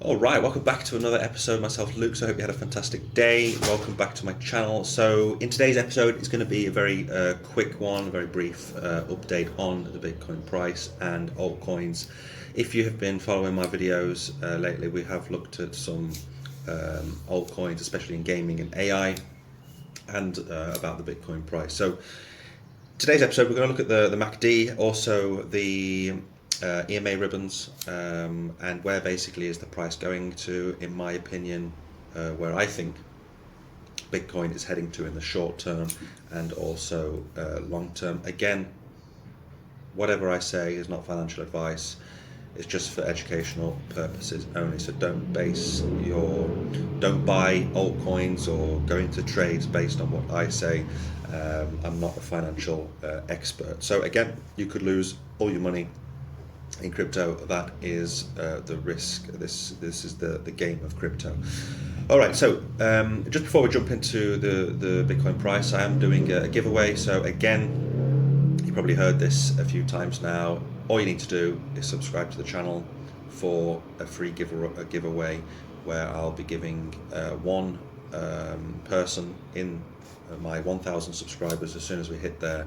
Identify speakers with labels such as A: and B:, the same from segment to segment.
A: Alright, welcome back to another episode. Myself, Luke, so I hope you had a fantastic day. Welcome back to my channel. So in today's episode, it's going to be a very quick one, a very brief update on the Bitcoin price and altcoins. If you have been following my videos lately, we have looked at some altcoins, especially in gaming and AI, and about the Bitcoin price. So today's episode, we're going to look at the MACD, also the EMA ribbons, and where basically is the price going to, in my opinion, where I think Bitcoin is heading to in the short term and also long term. Again, whatever I say is not financial advice. It's just for educational purposes only. So don't buy altcoins or go into trades based on what I say. I'm not a financial expert. So again, you could lose all your money in crypto. That is the risk. This is the game of crypto. All right, so just before we jump into the Bitcoin price, I am doing a giveaway. So again, you probably heard this a few times now. All you need to do is subscribe to the channel for a free giveaway where I'll be giving one person in my 1,000 subscribers, as soon as we hit there,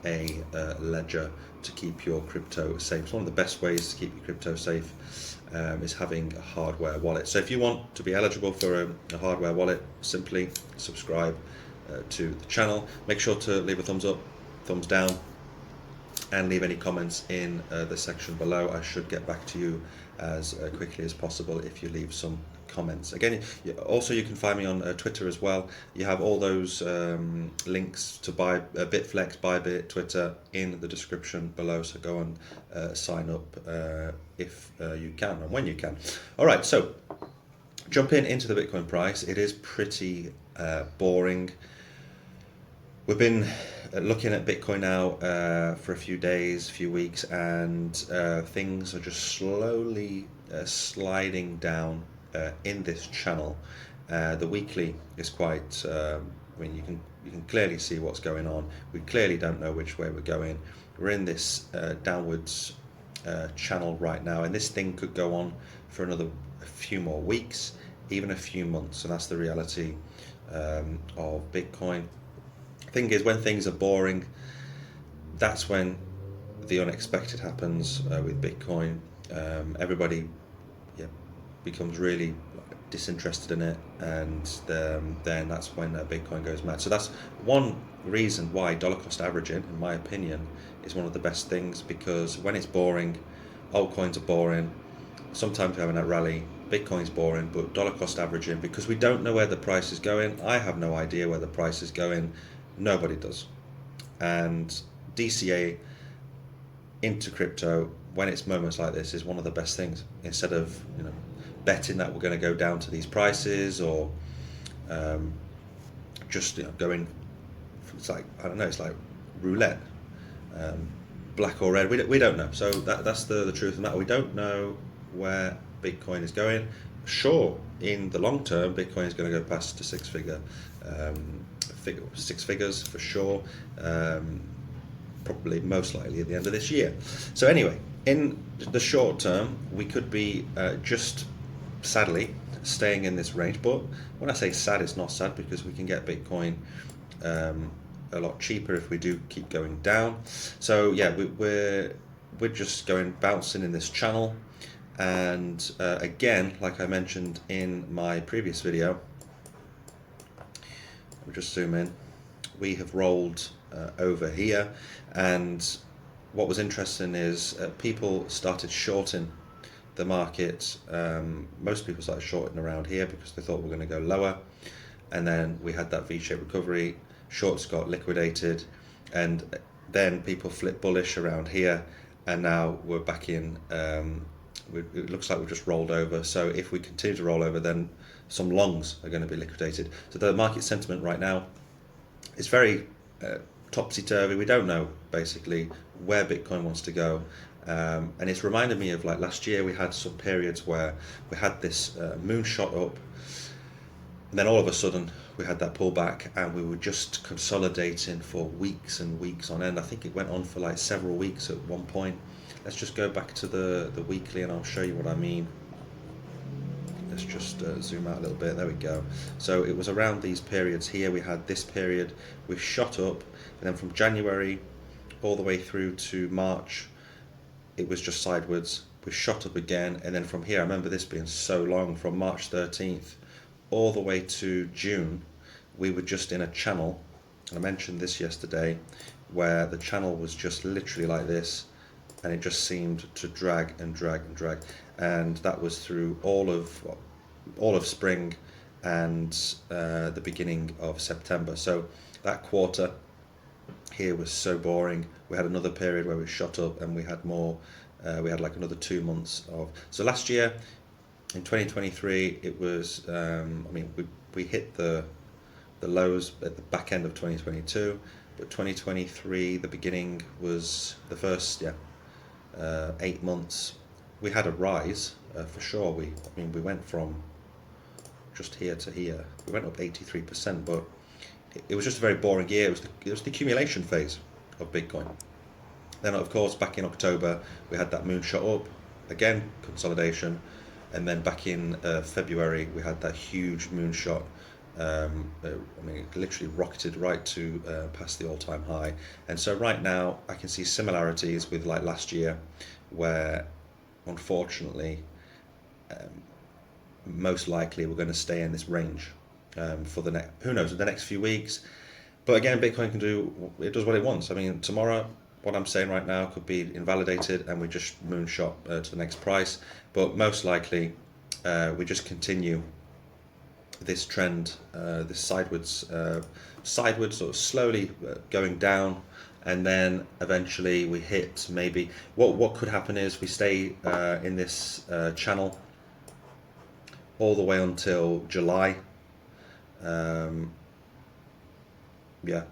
A: a ledger to keep your crypto safe. It's one of the best ways to keep your crypto safe is having a hardware wallet. So if you want to be eligible for a hardware wallet, simply subscribe to the channel. Make sure to leave a thumbs up, thumbs down, and leave any comments in the section below. I should get back to you as quickly as possible if you leave some comments. Again, also you can find me on Twitter as well. You have all those links to buy Bitflex, Bybit, Twitter in the description below, so go and sign up if you can and when you can. All right, so jumping into the Bitcoin price, it is pretty boring. We've been looking at Bitcoin now for a few days, few weeks, and things are just slowly sliding down in this channel. The weekly is quite, I mean, you can clearly see what's going on. We clearly don't know which way we're going. We're in this downwards channel right now, and this thing could go on for a few more weeks, even a few months, and that's the reality of Bitcoin. Thing is, when things are boring, that's when the unexpected happens with Bitcoin. Everybody becomes really disinterested in it, and then that's when Bitcoin goes mad. So that's one reason why dollar cost averaging, in my opinion, is one of the best things, because when it's boring, altcoins are boring, sometimes we're having a rally, Bitcoin's boring, but dollar cost averaging, because we don't know where the price is going. I have no idea where the price is going. Nobody does. And DCA into crypto when it's moments like this is one of the best things, instead of betting that we're going to go down to these prices, or just going, it's like, I don't know, it's like roulette, black or red. We don't know. So that's the truth of the matter. We don't know where Bitcoin is going. Sure, in the long term, Bitcoin is going to go past the six figures for sure, probably most likely at the end of this year. So anyway, in the short term, we could be just sadly staying in this range. But when I say sad, it's not sad, because we can get Bitcoin a lot cheaper if we do keep going down. So yeah, we're just bouncing in this channel. And again, like I mentioned in my previous video, we'll just zoom in, we have rolled over here, and what was interesting is people started shorting the market. Most people started shorting around here because they thought we were going to go lower, and then we had that V-shaped recovery, shorts got liquidated, and then people flipped bullish around here, and now we're back in. It looks like we've just rolled over. So if we continue to roll over, then some longs are going to be liquidated. So the market sentiment right now is very topsy-turvy. We don't know basically where Bitcoin wants to go, and it's reminded me of like last year. We had some periods where we had this moonshot up, and then all of a sudden we had that pullback, and we were just consolidating for weeks and weeks on end. I think it went on for like several weeks at one point. Let's just go back to the weekly, and I'll show you what I mean. let's just zoom out a little bit. There we go. So it was around these periods here. We had this period, we shot up, and then from January all the way through to March, it was just sideways. We shot up again, and then from here, I remember this being so long, from March 13th all the way to June, we were just in a channel, and I mentioned this yesterday, where the channel was just literally like this, and it just seemed to drag and drag and drag, and that was through all of spring and the beginning of September. So that quarter here was so boring. We had another period where we shot up, and we had more. We had like another 2 months of. So last year, in 2023, it was. We hit the lows at the back end of 2022, but 2023, the beginning was the first 8 months. We had a rise for sure. We went from just here to here. We went up 83%, but it was just a very boring year. It was the accumulation phase of Bitcoin. Then, of course, back in October, we had that moonshot up, again, consolidation. And then back in February, we had that huge moonshot. It literally rocketed right to past the all-time high. And so right now, I can see similarities with like last year, where unfortunately, most likely we're going to stay in this range for the next, who knows, the next few weeks. But again, Bitcoin it does what it wants. I mean, tomorrow, what I'm saying right now could be invalidated and we just moonshot to the next price. But most likely, we just continue this trend, this sideways, sort of slowly going down, and then eventually we hit maybe, what could happen is we stay in this channel all the way until July.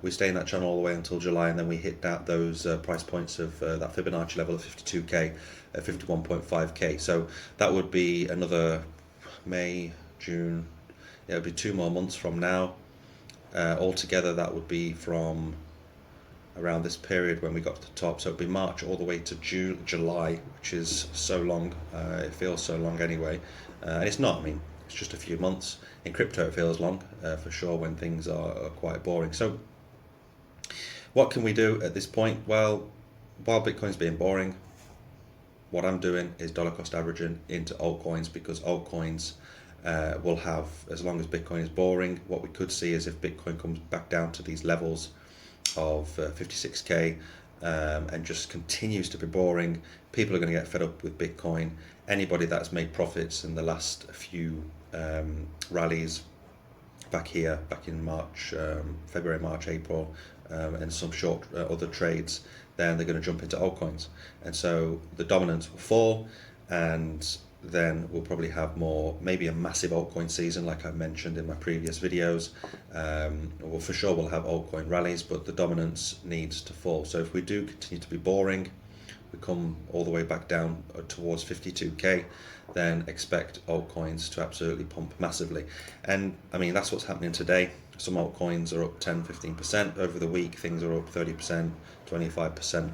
A: We stay in that channel all the way until July, and then we hit those price points of that Fibonacci level of 52k, 51.5k. So that would be another May, June. It would be 2 more months from now. Altogether, that would be from around this period when we got to the top. So it would be March all the way to July, which is so long. It feels so long anyway. And it's not, it's just a few months. In crypto, it feels long, for sure, when things are quite boring. So what can we do at this point? Well, while Bitcoin's being boring, what I'm doing is dollar cost averaging into altcoins, because altcoins will have, as long as Bitcoin is boring, what we could see is if Bitcoin comes back down to these levels of 56k and just continues to be boring, people are going to get fed up with Bitcoin. Anybody that's made profits in the last few rallies back in March, February, March, April, and some short other trades, then they're going to jump into altcoins, and so the dominance will fall, and then we'll probably have maybe a massive altcoin season, like I mentioned in my previous videos. For sure we'll have altcoin rallies, but the dominance needs to fall. So if we do continue to be boring, we come all the way back down towards 52k, then expect altcoins to absolutely pump massively. And that's what's happening today. Some altcoins are up 10-15%. Over the week, things are up 30%, 25%.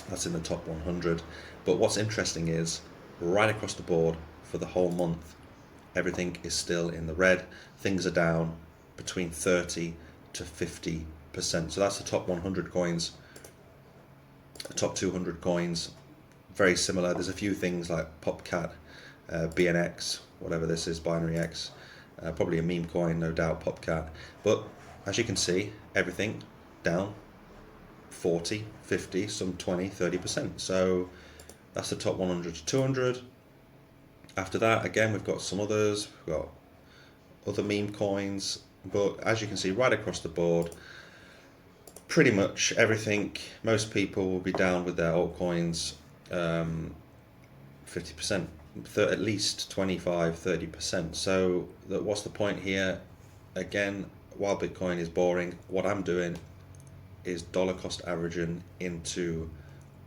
A: That's in the top 100. But what's interesting is, right across the board for the whole month, everything is still in the red. Things are down between 30 to 50%. So that's the top 100 coins. The top 200 coins, very similar. There's a few things like Popcat, BNX, whatever this is, Binary X, probably a meme coin, no doubt, Popcat. But as you can see, everything down 40, 50, some 20, 30%. So that's the top 100 to 200. After that, again, we've got some others. We've got other meme coins. But as you can see, right across the board, pretty much everything, most people will be down with their altcoins 50%, at least 25, 30%. So what's the point here? Again, while Bitcoin is boring, what I'm doing is dollar cost averaging into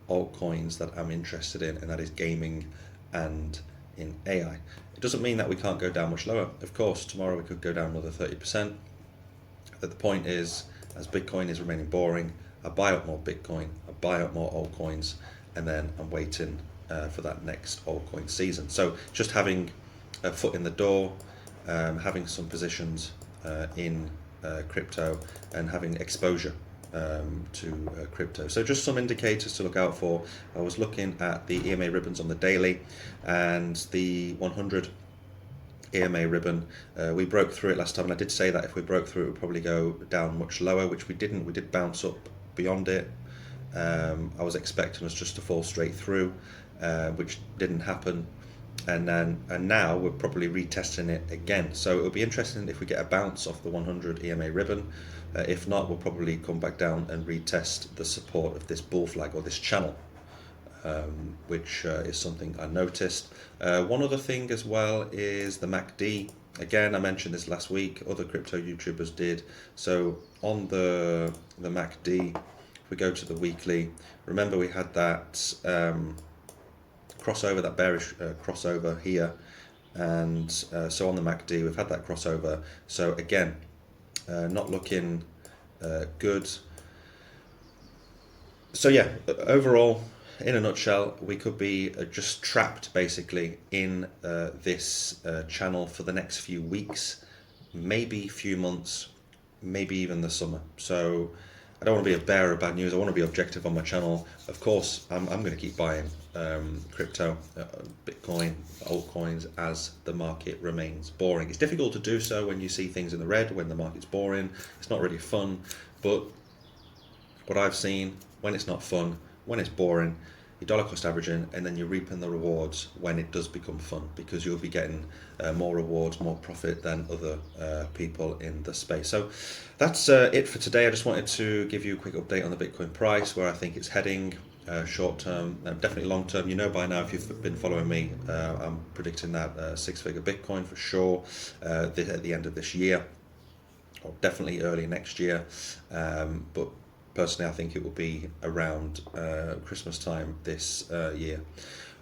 A: altcoins that I'm interested in, and that is gaming and in AI. It doesn't mean that we can't go down much lower. Of course, tomorrow we could go down another 30%. But the point is, as Bitcoin is remaining boring, I buy up more Bitcoin, I buy up more altcoins, and then I'm waiting for that next altcoin season. So just having foot in the door, having some positions in crypto and having exposure to crypto. So just some indicators to look out for. I was looking at the EMA ribbons on the daily, and the 100 EMA ribbon, we broke through it last time, and I did say that if we broke through it, it would probably go down much lower, which we didn't. We did bounce up beyond it. I was expecting us just to fall straight through, which didn't happen. And now we're probably retesting it again. So it'll be interesting if we get a bounce off the 100 EMA ribbon. If not, we'll probably come back down and retest the support of this bull flag or this channel, which is something I noticed. One other thing as well is the MACD. Again, I mentioned this last week, other crypto YouTubers did. So on the MACD, if we go to the weekly, remember we had that crossover, that bearish crossover here, and so on the MACD we've had that crossover. So again, not looking good. So yeah, overall, in a nutshell, we could be just trapped basically in this channel for the next few weeks, maybe few months, maybe even the summer. So I don't want to be a bearer of bad news. I want to be objective on my channel. Of course, I'm going to keep buying crypto, Bitcoin, altcoins as the market remains boring. It's difficult to do so when you see things in the red, when the market's boring. It's not really fun. But what I've seen, when it's not fun, when it's boring, you're dollar cost averaging, and then you're reaping the rewards when it does become fun, because you'll be getting more rewards, more profit than other people in the space. So that's it for today. I just wanted to give you a quick update on the Bitcoin price, where I think it's heading short term, definitely long term. You know by now, if you've been following me, I'm predicting that six-figure Bitcoin for sure at the end of this year, or definitely early next year. But personally, I think it will be around Christmas time this year.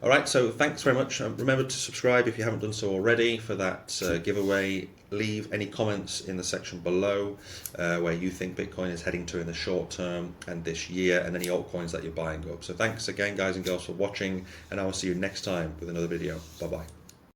A: All right, so thanks very much. Remember to subscribe if you haven't done so already for that giveaway. Leave any comments in the section below where you think Bitcoin is heading to in the short term and this year, and any altcoins that you're buying up. So thanks again, guys and girls, for watching, and I will see you next time with another video. Bye-bye.